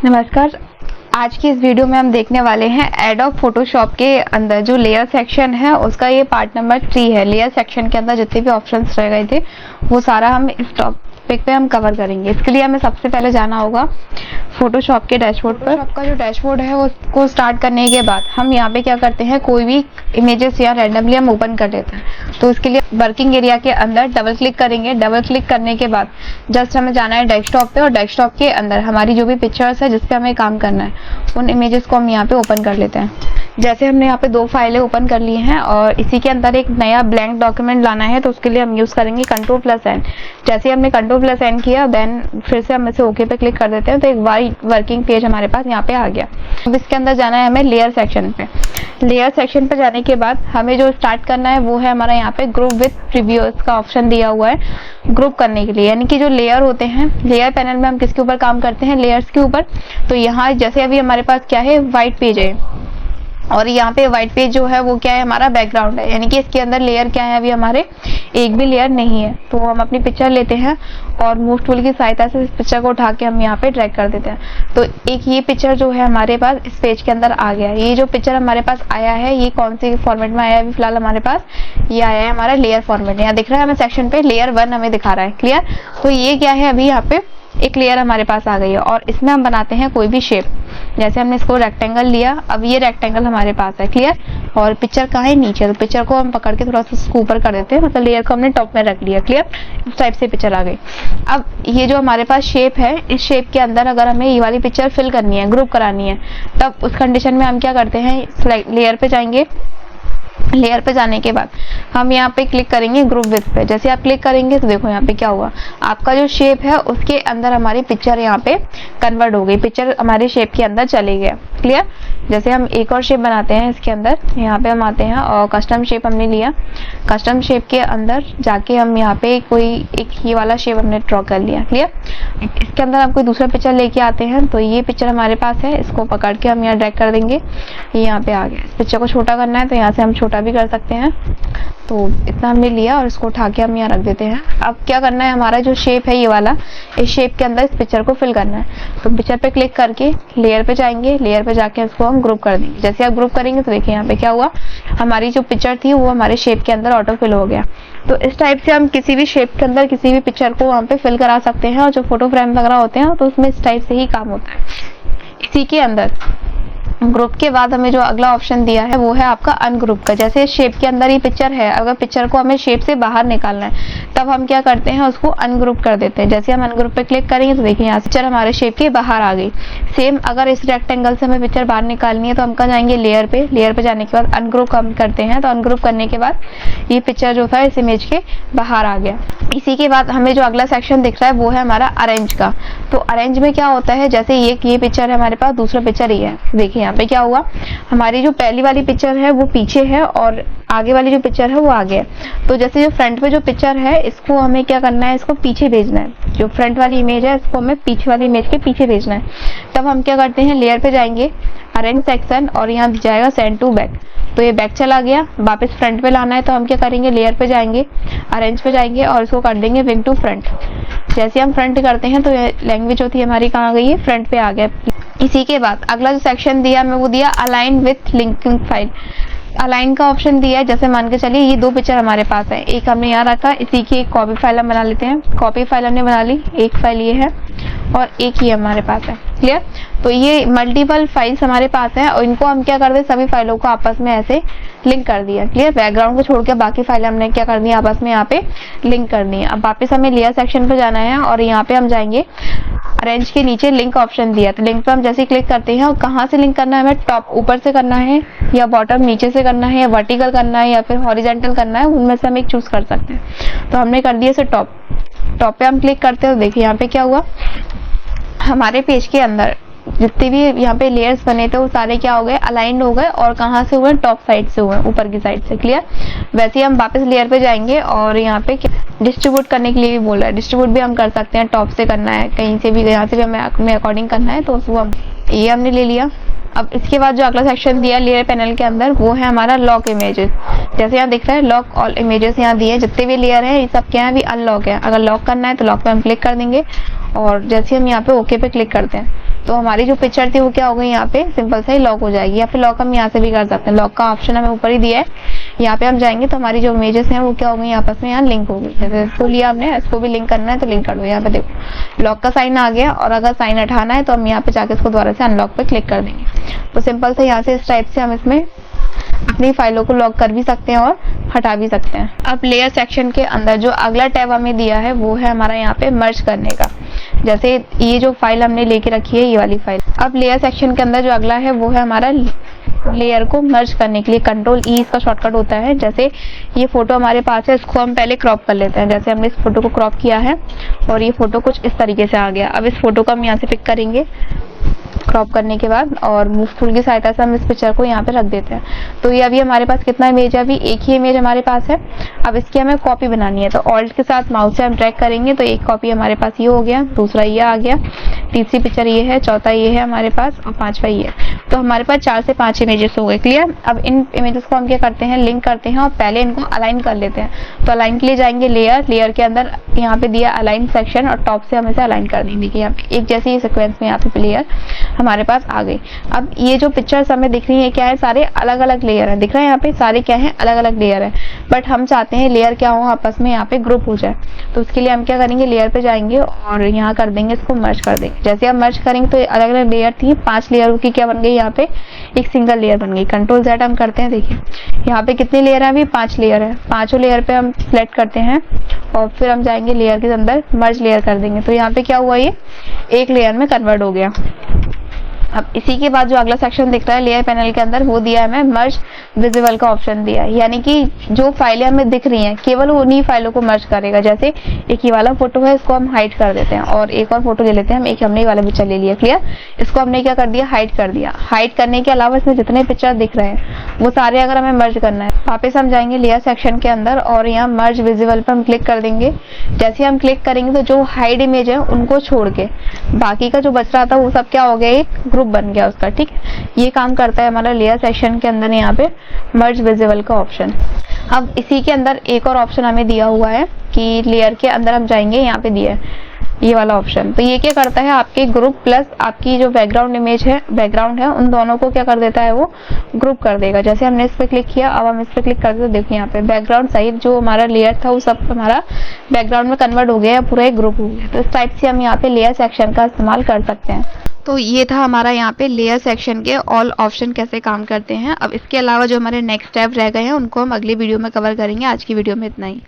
नमस्कार। आज की इस वीडियो में हम देखने वाले हैं एडोब फोटोशॉप के अंदर जो लेयर सेक्शन है उसका ये पार्ट नंबर 3 है। लेयर सेक्शन के अंदर जितने भी ऑप्शंस रह गए थे वो सारा हम इस टॉपिक पे हम कवर करेंगे। इसके लिए हमें सबसे पहले जाना होगा फोटोशॉप के डैशबोर्ड पर। फोटोशॉप का जो डैशबोर्ड है वो उसको स्टार्ट करने के बाद हम यहाँ पे क्या करते हैं, कोई भी इमेजेस या रैंडमली हम ओपन कर लेते हैं। तो इसके लिए वर्किंग एरिया के अंदर डबल क्लिक करेंगे। डबल क्लिक करने के बाद जस्ट हमें जाना है डेस्कटॉप पे और डेस्कटॉप के अंदर हमारी जो भी पिक्चर्स है जिसपे हमें काम करना है उन इमेजेस को हम यहाँ पे ओपन कर लेते हैं। जैसे हमने यहाँ पे 2 फाइलें ओपन कर ली हैं और इसी के अंदर एक नया ब्लैंक डॉक्यूमेंट लाना है, तो उसके लिए हम यूज करेंगे Ctrl+N। जैसे हमने Ctrl+N किया देन फिर से हम इसे ओके पे क्लिक कर देते हैं तो एक वाइट वर्किंग पेज हमारे पास यहाँ पे आ गया। अब इसके अंदर जाना है हमें लेयर सेक्शन पे। लेयर सेक्शन पे जाने के बाद हमें जो स्टार्ट करना है वो है हमारा यहाँ पे ग्रुप विथ प्रीव्यूअर्स का ऑप्शन दिया हुआ है ग्रुप करने के लिए। यानी कि जो लेयर होते हैं, लेयर पैनल में हम किसके ऊपर काम करते हैं, लेयर्स के ऊपर। तो यहाँ जैसे अभी हमारे पास क्या है, व्हाइट पेज है और यहाँ पे व्हाइट पेज जो है वो क्या है, हमारा बैकग्राउंड है। यानी कि इसके अंदर लेयर क्या है, अभी हमारे एक भी लेयर नहीं है। तो हम अपनी पिक्चर लेते हैं और मूव टूल की सहायता से इस पिक्चर को उठा के हम यहाँ पे ड्रैग कर देते हैं। तो एक ये पिक्चर जो है हमारे पास इस पेज के अंदर आ गया। ये जो पिक्चर हमारे पास आया है ये कौन सी फॉर्मेट में आया है, अभी फिलहाल हमारे पास ये आया है हमारा लेयर फॉर्मेट। यहाँ दिख रहा है हमें सेक्शन पे लेयर 1 हमें दिखा रहा है। क्लियर। तो ये क्या है, अभी यहाँ पे एक लेयर हमारे पास आ गई है और इसमें हम बनाते हैं कोई भी शेप। जैसे हमने इसको रेक्टेंगल लिया, अब ये रेक्टेंगल हमारे पास है। क्लियर। और पिक्चर कहाँ है, नीचे। तो पिक्चर को हम पकड़ के थोड़ा सा इसको ऊपर कर देते हैं, मतलब लेयर को हमने टॉप में रख लिया। क्लियर। इस टाइप से पिक्चर आ गई। अब ये जो हमारे पास शेप है, इस शेप के अंदर अगर हमें ये वाली पिक्चर फिल करनी है, ग्रुप करानी है, तब उस कंडीशन में हम क्या करते हैं, लेयर पे जाएंगे। लेयर पे जाने के बाद हम यहाँ पे क्लिक करेंगे ग्रुप विथ पे। जैसे आप क्लिक करेंगे तो देखो यहाँ पे क्या हुआ, आपका जो शेप है उसके अंदर हमारी पिक्चर यहाँ पे कन्वर्ट हो गई। पिक्चर हमारे शेप के अंदर चले गया। क्लियर। जैसे हम एक और शेप बनाते हैं इसके अंदर, यहाँ पे हम आते हैं और कस्टम शेप हमने लिया। कस्टम शेप के अंदर जाके हम यहाँ पे कोई एक ये वाला शेप हमने ड्रॉ कर लिया। क्लियर। इसके अंदर हम कोई दूसरा पिक्चर लेके आते हैं, तो ये पिक्चर हमारे पास है, इसको पकड़ के हम यहाँ ड्रैग कर देंगे, ये यहाँ पे आ गया। इस पिक्चर को छोटा करना है तो यहाँ से हम छोटा भी कर सकते हैं। तो इतना हमने लिया और इसको उठा के हम यहाँ रख देते हैं। अब क्या करना है, हमारा जो शेप है ये वाला, इस शेप के अंदर इस पिक्चर को फिल करना है। तो पिक्चर पे क्लिक करके लेयर पे जाएंगे, लेयर पे जाके इसको हम ग्रुप कर देंगे। जैसे आप ग्रुप करेंगे तो देखिए यहाँ पे क्या हुआ, हमारी जो पिक्चर थी वो हमारे शेप के अंदर ऑटो फिल हो गया। तो इस टाइप से हम किसी भी शेप के अंदर किसी भी पिक्चर को वहाँ पे फिल करा सकते हैं। और जो फोटो फ्रेम वगैरह होते हैं तो उसमें इस टाइप से ही काम होता है। इसी के अंदर ग्रुप के बाद हमें जो अगला ऑप्शन दिया है वो है आपका अनग्रुप का। जैसे शेप के अंदर ये पिक्चर है, अगर पिक्चर को हमें शेप से बाहर निकालना है तब हम क्या करते हैं, उसको अनग्रुप कर देते हैं। जैसे हम अनग्रुप पे क्लिक करेंगे तो देखिए यहाँ पिक्चर हमारे शेप के बाहर आ गई। सेम अगर इस रेक्टेंगल से हमें पिक्चर बाहर निकालनी है तो हम कहाँ जाएंगे, लेयर पे। लेयर पे जाने के बाद अनग्रुप हम करते हैं, तो अनग्रुप करने के बाद ये पिक्चर जो था इस इमेज के बाहर आ गया। इसी के बाद हमें जो अगला सेक्शन दिख रहा है वो है हमारा अरेंज का। तो अरेंज में क्या होता है, जैसे ये पिक्चर है हमारे पास, दूसरा पिक्चर ये है। देखिए यहाँ पे क्या हुआ, हमारी जो पहली वाली पिक्चर है वो पीछे है और आगे वाली जो पिक्चर है वो आगे है। तो जैसे जो फ्रंट पे जो पिक्चर है इसको हमें क्या करना है, इसको पीछे भेजना है। जो फ्रंट वाली इमेज है इसको हमें पीछे वाली इमेज के पीछे भेजना है। तब हम क्या करते हैं, लेयर पे जाएंगे, अरेंज सेक्शन, और यहाँ दिख जाएगा सेंड टू बैक। तो ये बैक चला गया, वापस फ्रंट पे लाना है तो हम क्या करेंगे, लेयर पे जाएंगे, अरेंज पे जाएंगे और इसको कर देंगे विंग टू फ्रंट। जैसे हम फ्रंट करते हैं तो लैंग्वेज होती है हमारी कहाँ गई है, फ्रंट पे आ गया। इसी के बाद अगला जो सेक्शन दिया हमें वो दिया align with linking file. Align का ऑप्शन दिया है। जैसे मान के चलिए ये 2 पिक्चर हमारे पास है, एक हमने यहाँ रखा, इसी की एक कॉपी फाइल हम बना लेते हैं। कॉपी फाइल हमने बना ली, एक फाइल ये है और एक ही हमारे पास है। क्लियर। तो ये मल्टीपल फाइल्स हमारे पास है और इनको हम क्या कर दे, सभी फाइलों को आपस में ऐसे लिंक कर दिया। क्लियर। बैकग्राउंड को छोड़ के बाकी फाइल हमने क्या कर दी, आपस में यहाँ पे लिंक कर दी है। अब वापस हमें लेयर सेक्शन पे जाना है और यहाँ पे हम जाएंगे, अरेंज के नीचे लिंक ऑप्शन दिया, तो लिंक पे हम जैसे क्लिक करते हैं और कहाँ से लिंक करना है, हमें टॉप ऊपर से करना है या बॉटम नीचे से करना है या वर्टिकल करना है या फिर हॉरिजॉन्टल करना है, उनमें से हम एक चूज कर सकते हैं। तो हमने कर दिया इसे टॉप। टॉप पे हम क्लिक करते हैं तो देखिए यहाँ पे क्या हुआ, हमारे पेज के अंदर जितने भी यहाँ पे लेयर्स बने थे वो सारे क्या हो गए, अलाइंड हो गए। और कहाँ से हुए, टॉप साइड से हुए, ऊपर की साइड से। क्लियर। वैसे ही हम वापस लेयर पे जाएंगे और यहाँ पे डिस्ट्रीब्यूट करने के लिए भी बोल रहा है, डिस्ट्रीब्यूट भी हम कर सकते हैं, टॉप से करना है, कहीं से भी, यहाँ से भी हमें अपने अकॉर्डिंग करना है तो उसको हम ये हमने ले लिया। अब इसके बाद जो अगला सेक्शन दिया लेयर पैनल के अंदर वो है हमारा लॉक इमेजेस। जैसे यहाँ दिख रहा है लॉक ऑल इमेजेस यहाँ दिए, जितने भी लेयर है ये सब क्या है, अभी अनलॉक है। अगर लॉक करना है तो लॉक पे हम क्लिक कर देंगे और जैसे हम यहाँ पे ओके पे क्लिक करते हैं तो हमारी जो पिक्चर थी वो क्या हो गई, यहाँ पे सिंपल सा ही लॉक हो जाएगी। या फिर लॉक हम यहाँ से भी कर सकते हैं, लॉक का ऑप्शन हमें ऊपर ही दिया है। यहाँ पे हम जाएंगे तो हमारी जो इमेजेस हैं वो क्या हो गई, आपस में यहाँ लिंक हो गई। जैसे इसको लिया हमने, इसको भी लिंक करना है तो लिंक कर दो। यहाँ पे देखो लॉक का साइन आ गया, और अगर साइन हटाना है तो हम यहाँ पे जाके इसको दोबारा से अनलॉक पे क्लिक कर देंगे। तो सिंपल से यहाँ से इस टाइप से हम इसमें अपनी फाइलों को लॉक कर भी सकते हैं और हटा भी सकते हैं। अब लेयर सेक्शन के अंदर जो अगला टैब हमें दिया है वो है हमारा यहाँ पे मर्ज करने का। जैसे ये जो फाइल हमने लेके रखी है, ये वाली फाइल, अब लेयर सेक्शन के अंदर जो अगला है वो है हमारा लेयर को मर्ज करने के लिए कंट्रोल ई इसका शॉर्टकट होता है। जैसे ये फोटो हमारे पास है, इसको हम पहले क्रॉप कर लेते हैं। जैसे हमने इस फोटो को क्रॉप किया है और ये फोटो कुछ इस तरीके से आ गया। अब इस फोटो को हम यहाँ से पिक करेंगे क्रॉप करने के बाद, और मूव टूल की सहायता से हम इस पिक्चर को यहाँ पे रख देते हैं। तो ये अभी हमारे पास कितना इमेज है, अभी एक ही इमेज हमारे पास है। अब इसकी हमें कॉपी बनानी है, तो ऑल्ट के साथ माउस से हम ड्रैग करेंगे तो एक कॉपी हमारे पास ये हो गया, दूसरा ये आ गया, तीसरी पिक्चर ये है, चौथा ये है हमारे पास, और पांचवा ये है। तो हमारे पास 4 से 5 इमेजेस हो गए। क्लियर। अब इन इमेजेस को हम क्या करते हैं, लिंक करते हैं और पहले इनको अलाइन कर लेते हैं। तो अलाइन के लिए जाएंगे लेयर, लेयर के अंदर यहाँ पे दिया अलाइन सेक्शन, और टॉप से हम इसे अलाइन कर देंगे। देखिए यहाँ पे एक जैसे ही सीक्वेंस में यहाँ पे लेयर हमारे पास आ गई। अब ये जो पिक्चर्स हमें दिख रही है क्या है, सारे अलग अलग लेयर है। दिख रहा है यहाँ पे सारे क्या है, अलग अलग लेयर है। बट हम चाहते हैं लेयर क्या हो, आपस में यहाँ पे ग्रुप हो जाए। तो उसके लिए हम क्या करेंगे, लेयर पे जाएंगे और यहाँ कर देंगे, इसको मर्ज कर देंगे। जैसे हम मर्ज करेंगे तो अलग अलग लेयर थी, 5 लेयरों की क्या बन गई, यहाँ पे एक सिंगल लेयर बन गई। कंट्रोल Z हम करते हैं, देखिए यहाँ पे कितनी लेयर है, अभी 5 लेयर है। पांचों लेयर पे हम सिलेक्ट करते हैं और फिर हम जाएंगे लेयर के अंदर मर्ज लेयर कर देंगे। तो यहाँ पे क्या हुआ, ये एक लेयर में कन्वर्ट हो गया। अब इसी के बाद जो अगला सेक्शन दिख रहा है लेयर पैनल के अंदर, वो दिया है हमें मर्ज विजिबल का ऑप्शन दिया है। यानी कि जो फाइलें हमें दिख रही हैं केवल उन्हीं फाइलों को मर्ज करेगा। जैसे एक ये वाला फोटो है, इसको हम हाइड कर देते हैं, और एक और फोटो ले लेते हैं हम, एक हमने ये वाला पिक्चर ले लिया। क्लियर। इसको हमने क्या कर दिया, हाइड कर दिया। हाइड करने के अलावा इसमें जितने पिक्चर दिख रहे हैं वो सारे अगर हमें मर्ज करना है, वापस हम जाएंगे लेयर सेक्शन के अंदर और यहाँ मर्ज विजिबल पर हम क्लिक कर देंगे। जैसे हम क्लिक करेंगे तो जो हाइड इमेज है उनको छोड़ के बाकी का जो बच रहा था वो सब क्या हो गया, एक ग्रुप बन गया उसका। ठीक है, ये काम करता है हमारा लेयर सेक्शन के अंदर यहाँ पे मर्ज विजिबल का ऑप्शन। अब इसी के अंदर एक और ऑप्शन हमें दिया हुआ है कि लेयर के अंदर हम जाएंगे, यहाँ पे दिया है ये वाला ऑप्शन। तो ये क्या करता है, आपके ग्रुप प्लस आपकी जो बैकग्राउंड इमेज है, बैकग्राउंड है, उन दोनों को क्या कर देता है, वो ग्रुप कर देगा। जैसे हमने इस पे क्लिक किया, अब हम इस पे क्लिक करते तो देखिए यहाँ पे बैकग्राउंड सहित जो हमारा लेयर था वो सब हमारा बैकग्राउंड में कन्वर्ट हो गया, पूरा एक ग्रुप हो गया। तो इस टाइप से हम यहाँ पे लेयर सेक्शन का इस्तेमाल कर सकते हैं। तो ये था हमारा यहाँ पे लेयर सेक्शन के ऑल ऑप्शन कैसे काम करते हैं। अब इसके अलावा जो हमारे नेक्स्ट स्टेप रह गए हैं उनको हम अगली वीडियो में कवर करेंगे। आज की वीडियो में इतना ही।